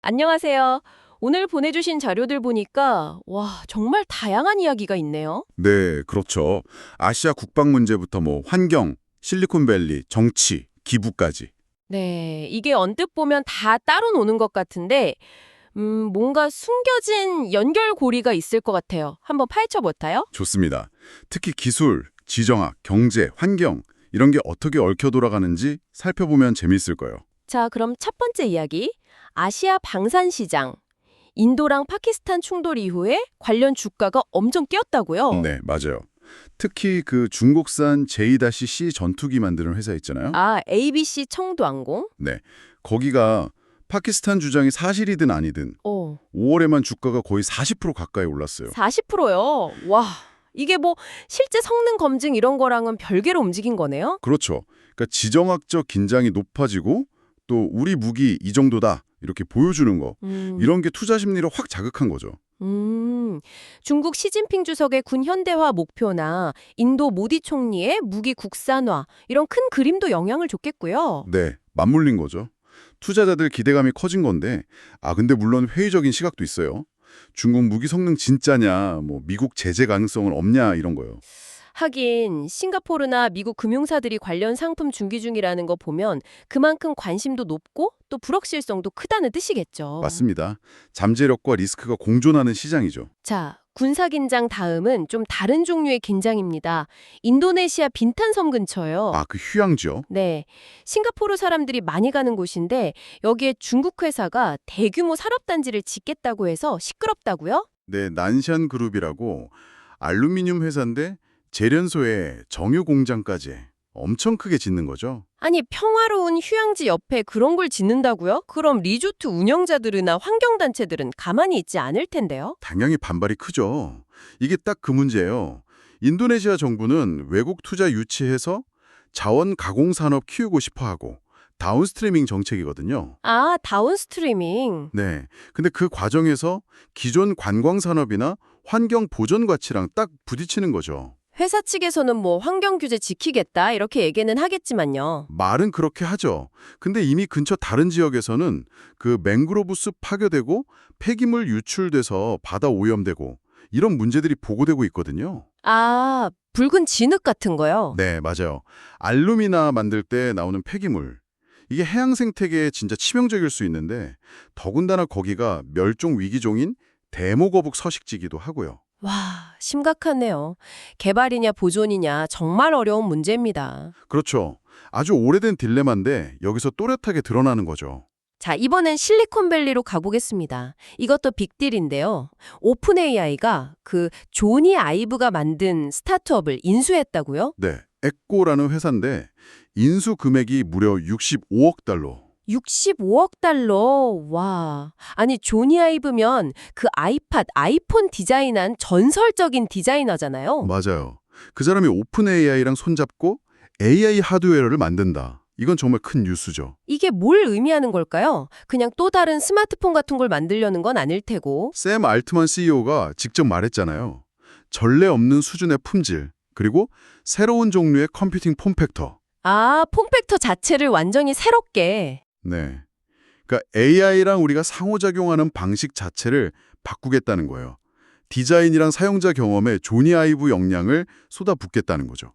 안녕하세요. 오늘 보내주신 자료들 보니까, 와, 정말 다양한 이야기가 있네요. 네, 그렇죠. 아시아 국방 문제부터 환경, 실리콘밸리, 정치, 기부까지. 네, 이게 언뜻 보면 다 따로 노는 것 같은데, 뭔가 숨겨진 연결고리가 있을 것 같아요. 한번 파헤쳐 볼까요? 좋습니다. 특히 기술, 지정학, 경제, 환경 이런 게 어떻게 얽혀 돌아가는지 살펴보면 재미있을 거예요. 자, 그럼 첫 번째 이야기. 아시아 방산 시장. 인도랑 파키스탄 충돌 이후에 관련 주가가 엄청 뛰었다고요? 네, 맞아요. 특히 그 중국산 J-C 전투기 만드는 회사 있잖아요. 아, ABC 청도항공? 네, 거기가 파키스탄 주장이 사실이든 아니든 어. 5월에만 주가가 거의 40% 가까이 올랐어요. 40%요? 와, 이게 뭐 실제 성능 검증 이런 거랑은 별개로 움직인 거네요? 그렇죠. 그러니까 지정학적 긴장이 높아지고 또 우리 무기 이 정도다 이렇게 보여주는 거. 음, 이런 게 투자 심리를 확 자극한 거죠. 중국 시진핑 주석의 군 현대화 목표나 인도 모디 총리의 무기 국산화 이런 큰 그림도 영향을 줬겠고요. 네, 맞물린 거죠. 투자자들 기대감이 커진 건데 근데 물론 회의적인 시각도 있어요. 중국 무기 성능 진짜냐, 미국 제재 가능성은 없냐 이런 거요. 하긴 싱가포르나 미국 금융사들이 관련 상품 준비 중이라는 거 보면 그만큼 관심도 높고 또 불확실성도 크다는 뜻이겠죠. 맞습니다. 잠재력과 리스크가 공존하는 시장이죠. 자, 군사 긴장 다음은 좀 다른 종류의 긴장입니다. 인도네시아 빈탄섬 근처요. 그 휴양지요? 네, 싱가포르 사람들이 많이 가는 곳인데 여기에 중국 회사가 대규모 산업단지를 짓겠다고 해서 시끄럽다고요? 네, 난샨 그룹이라고 알루미늄 회사인데 재련소에 정유 공장까지 엄청 크게 짓는 거죠. 아니, 평화로운 휴양지 옆에 그런 걸 짓는다고요? 그럼 리조트 운영자들이나 환경단체들은 가만히 있지 않을 텐데요? 당연히 반발이 크죠. 이게 딱 그 문제예요. 인도네시아 정부는 외국 투자 유치해서 자원 가공 산업 키우고 싶어 하고 다운스트리밍 정책이거든요. 아, 다운스트리밍. 네. 근데 그 과정에서 기존 관광 산업이나 환경 보전 가치랑 딱 부딪히는 거죠. 회사 측에서는 뭐 환경 규제 지키겠다 이렇게 얘기는 하겠지만요. 말은 그렇게 하죠. 근데 이미 근처 다른 지역에서는 그 맹그로브 숲 파괴되고 폐기물 유출돼서 바다 오염되고 이런 문제들이 보고되고 있거든요. 아, 붉은 진흙 같은 거요? 네, 맞아요. 알루미나 만들 때 나오는 폐기물. 이게 해양 생태계에 진짜 치명적일 수 있는데 더군다나 거기가 멸종 위기종인 대모거북 서식지기도 하고요. 와, 심각하네요. 개발이냐 보존이냐 정말 어려운 문제입니다. 그렇죠. 아주 오래된 딜레마인데 여기서 또렷하게 드러나는 거죠. 자, 이번엔 실리콘밸리로 가보겠습니다. 이것도 빅딜인데요. 오픈 AI가 그 조니 아이브가 만든 스타트업을 인수했다고요? 네, 에꼬라는 회사인데 인수 금액이 무려 65억 달러. 65억 달러. 와. 아니, 조니 아이브면 그 아이팟, 아이폰 디자인한 전설적인 디자이너잖아요. 맞아요. 그 사람이 오픈 AI랑 손잡고 AI 하드웨어를 만든다. 이건 정말 큰 뉴스죠. 이게 뭘 의미하는 걸까요? 그냥 또 다른 스마트폰 같은 걸 만들려는 건 아닐 테고. 샘 알트만 CEO가 직접 말했잖아요. 전례 없는 수준의 품질, 그리고 새로운 종류의 컴퓨팅 폼팩터. 아, 폼팩터 자체를 완전히 새롭게. 네. 그러니까 AI랑 우리가 상호작용하는 방식 자체를 바꾸겠다는 거예요. 디자인이랑 사용자 경험에 조니 아이브 역량을 쏟아붓겠다는 거죠.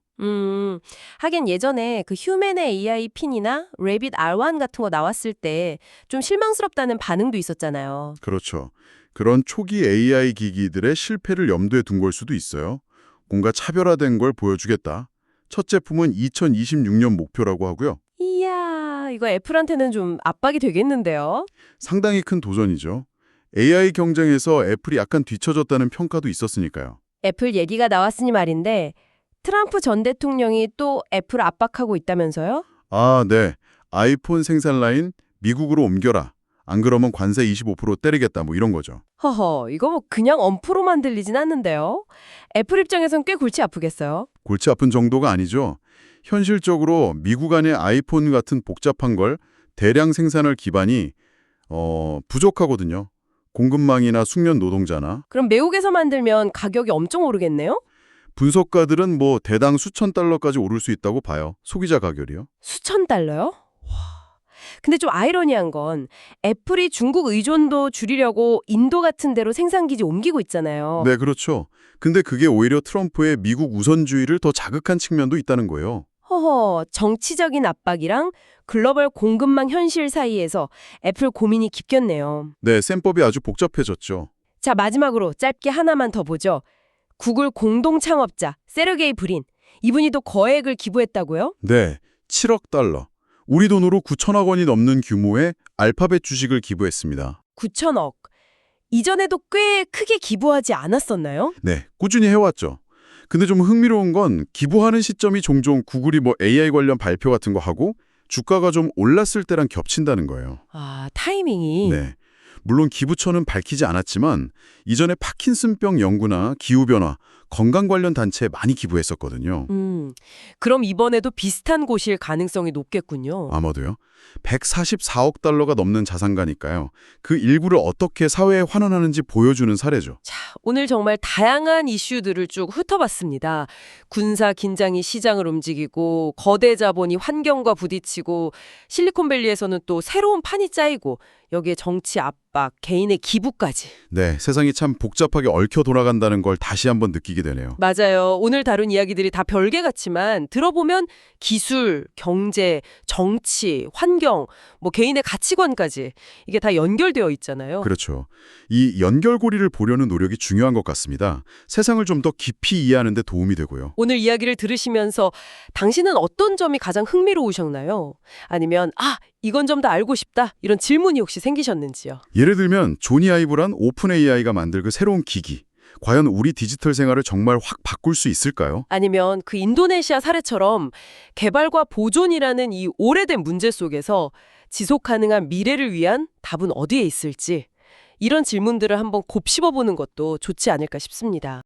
하긴 예전에 그 휴맨의 AI 핀이나 레빗 R1 같은 거 나왔을 때 좀 실망스럽다는 반응도 있었잖아요. 그렇죠. 그런 초기 AI 기기들의 실패를 염두에 둔 걸 수도 있어요. 뭔가 차별화된 걸 보여주겠다. 첫 제품은 2026년 목표라고 하고요. 이야, 이거 애플한테는 좀 압박이 되겠는데요? 상당히 큰 도전이죠. AI 경쟁에서 애플이 약간 뒤처졌다는 평가도 있었으니까요. 애플 얘기가 나왔으니 말인데 트럼프 전 대통령이 또 애플 압박하고 있다면서요? 네. 아이폰 생산 라인 미국으로 옮겨라. 안 그러면 관세 25% 때리겠다 이런 거죠. 허허, 이거 뭐 그냥 엄프로만 들리진 않는데요? 애플 입장에선 꽤 골치 아프겠어요? 골치 아픈 정도가 아니죠. 현실적으로 미국 안의 아이폰 같은 복잡한 걸 대량 생산할 기반이 부족하거든요. 공급망이나 숙련 노동자나. 그럼 미국에서 만들면 가격이 엄청 오르겠네요? 분석가들은 대당 수천 달러까지 오를 수 있다고 봐요. 소비자 가격이요. 수천 달러요? 근데 좀 아이러니한 건 애플이 중국 의존도 줄이려고 인도 같은 데로 생산기지 옮기고 있잖아요. 네, 그렇죠. 근데 그게 오히려 트럼프의 미국 우선주의를 더 자극한 측면도 있다는 거예요. 허허, 정치적인 압박이랑 글로벌 공급망 현실 사이에서 애플 고민이 깊겠네요. 네, 셈법이 아주 복잡해졌죠. 자, 마지막으로 짧게 하나만 더 보죠. 구글 공동 창업자 세르게이 브린. 이분이 또 거액을 기부했다고요? 네, 7억 달러. 우리 돈으로 9천억 원이 넘는 규모의 알파벳 주식을 기부했습니다. 9천억. 이전에도 꽤 크게 기부하지 않았었나요? 네, 꾸준히 해왔죠. 근데 좀 흥미로운 건 기부하는 시점이 종종 구글이 AI 관련 발표 같은 거 하고 주가가 좀 올랐을 때랑 겹친다는 거예요. 아, 타이밍이. 네. 물론 기부처는 밝히지 않았지만 이전에 파킨슨병 연구나 기후변화, 건강 관련 단체에 많이 기부했었거든요. 그럼 이번에도 비슷한 곳일 가능성이 높겠군요. 아마도요. 144억 달러가 넘는 자산가니까요. 그 일부를 어떻게 사회에 환원하는지 보여주는 사례죠. 자, 오늘 정말 다양한 이슈들을 쭉 훑어봤습니다. 군사 긴장이 시장을 움직이고 거대 자본이 환경과 부딪히고 실리콘밸리에서는 또 새로운 판이 짜이고 여기에 정치 압박, 개인의 기부까지. 네, 세상이 참 복잡하게 얽혀 돌아간다는 걸 다시 한번 느끼게 되네요. 맞아요. 오늘 다룬 이야기들이 다 별개 같지만 들어보면 기술, 경제, 정치, 환경, 개인의 가치관까지 이게 다 연결되어 있잖아요. 그렇죠. 이 연결고리를 보려는 노력이 중요한 것 같습니다. 세상을 좀 더 깊이 이해하는 데 도움이 되고요. 오늘 이야기를 들으시면서 당신은 어떤 점이 가장 흥미로우셨나요? 아니면 이건 좀 더 알고 싶다 이런 질문이 혹시 생기셨는지요? 예를 들면 조니 아이브란 오픈 AI가 만들 그 새로운 기기. 과연 우리 디지털 생활을 정말 확 바꿀 수 있을까요? 아니면 그 인도네시아 사례처럼 개발과 보존이라는 이 오래된 문제 속에서 지속 가능한 미래를 위한 답은 어디에 있을지 이런 질문들을 한번 곱씹어보는 것도 좋지 않을까 싶습니다.